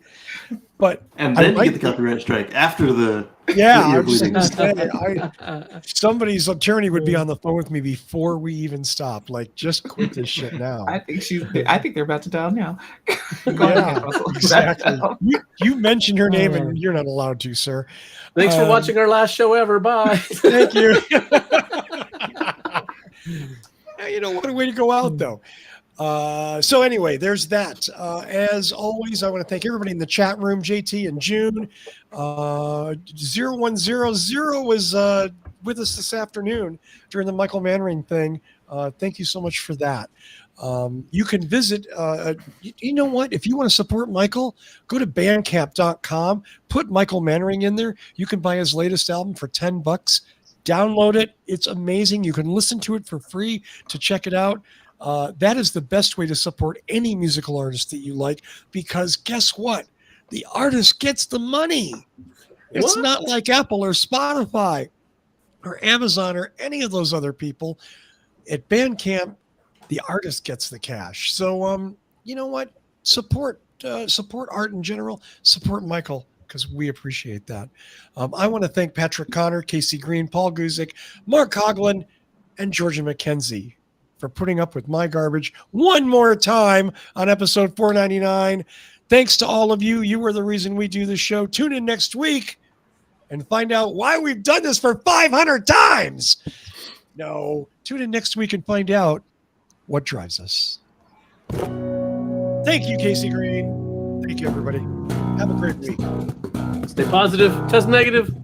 But And I then you might- get the copyright strike after the. yeah, You're I was bleeding. gonna say, somebody's attorney would be on the phone with me before we even stop. Like, just quit this shit now. I think they're about to dial now. Go Yeah, ahead, Russell. exactly. You mentioned her name, and you're not allowed to, sir. Thanks for watching our last show ever. Bye. Thank you. You know, what a way to go out, though. So anyway, there's that. As always, I want to thank everybody in the chat room. JT and June. 0100 was with us this afternoon during the Michael Mannering thing. Thank you so much for that. You can visit, you know what? If you want to support Michael, go to bandcamp.com, put Michael Mannering in there. You can buy his latest album for $10. Download it. It's amazing. You can listen to it for free to check it out. That is the best way to support any musical artist that you like, because guess what? The artist gets the money. It's not like Apple or Spotify or Amazon or any of those other people. At Bandcamp, the artist gets the cash. So, you know what? Support art in general. Support Michael, because we appreciate that. I want to thank Patrick Connor, Casey Green, Paul Guzik, Mark Coughlin, and Georgia McKenzie for putting up with my garbage one more time on episode 499. Thanks to all of you. You were the reason we do this show. Tune in next week and find out why we've done this for 500 times. No, tune in next week and find out what drives us. Thank you, Casey Green. Thank you, everybody. Have a great week. Stay positive. Test negative.